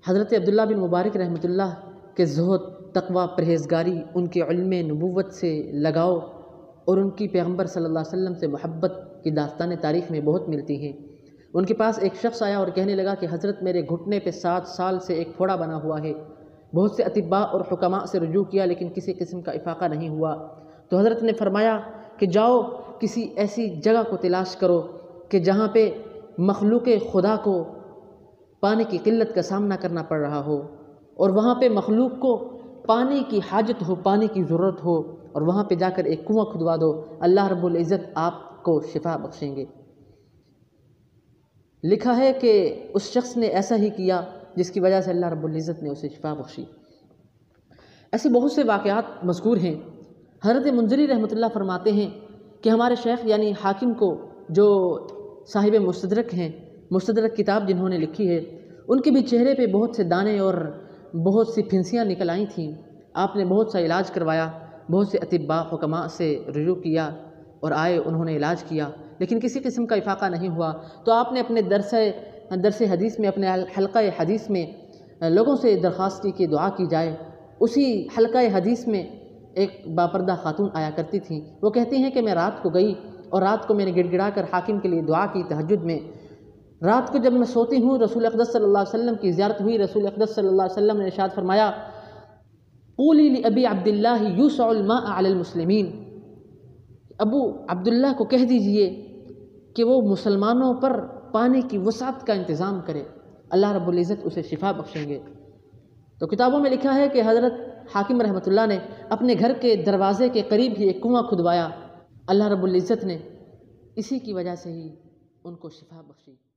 حضرت عبداللہ بن مبارک رحمۃ اللہ کے زہد، تقوی، پرہیزگاری، ان کے علم نبوت سے لگاؤ اور ان کی پیغمبر صلی اللہ علیہ وسلم سے محبت کی داستانیں تاریخ میں بہت ملتی ہیں۔ ان کے پاس ایک شخص آیا اور کہنے لگا کہ حضرت میرے گھٹنے پہ 7 سال سے ایک پھوڑا بنا ہوا ہے، بہت سے اطباء اور حکماء سے رجوع کیا لیکن کسی قسم کا افاقہ نہیں ہوا۔ تو حضرت نے فرمایا کہ جاؤ کسی ایسی جگہ کو تلاش کرو کہ جہاں پہ مخلوق خدا کو پانی کی قلت کا سامنا کرنا پڑ رہا ہو، اور وہاں پہ مخلوق کو پانی کی حاجت ہو، پانی کی ضرورت ہو، اور وہاں پہ جا کر ایک کنواں کھدوا دو، اللہ رب العزت آپ کو شفا بخشیں گے۔ لکھا ہے کہ اس شخص نے ایسا ہی کیا جس کی وجہ سے اللہ رب العزت نے اسے شفا بخشی۔ ایسے بہت سے واقعات مذکور ہیں۔ حضرت منذری رحمۃ اللہ فرماتے ہیں کہ ہمارے شیخ یعنی حاکم کو، جو صاحب مستدرک ہیں، مستدرک کتاب جنہوں نے لکھی ہے، ان کے بھی چہرے پہ بہت سے دانے اور بہت سی پھنسیاں نکل آئی تھیں۔ آپ نے بہت سا علاج کروایا، بہت سے اطباء حکماء سے رجوع کیا اور آئے، انہوں نے علاج کیا لیکن کسی قسم کا افاقہ نہیں ہوا۔ تو آپ نے اپنے درس حدیث میں، اپنے حلقہ حدیث میں لوگوں سے درخواست کی کہ دعا کی جائے۔ اسی حلقہ حدیث میں ایک باپردہ خاتون آیا کرتی تھیں، وہ کہتی ہیں کہ میں رات کو گئی اور رات کو میں نے گڑ گڑا کر حاکم کے لیے دعا کی تہجد میں۔ رات کو جب میں سوتی ہوں رسول اقدس صلی اللہ علیہ وسلم کی زیارت ہوئی، رسول اقدس صلی اللہ علیہ وسلم نے ارشاد فرمایا قولی لأبی عبداللہ یوسع الماء علی المسلمین، ابو عبداللہ کو کہہ دیجئے کہ وہ مسلمانوں پر پانی کی وسعت کا انتظام کرے، اللہ رب العزت اسے شفا بخشیں گے۔ تو کتابوں میں لکھا ہے کہ حضرت حاکم رحمۃ اللہ نے اپنے گھر کے دروازے کے قریب ہی ایک کنواں کھدوایا، اللہ رب العزت نے اسی کی وجہ سے ہی ان کو شفا بخشی۔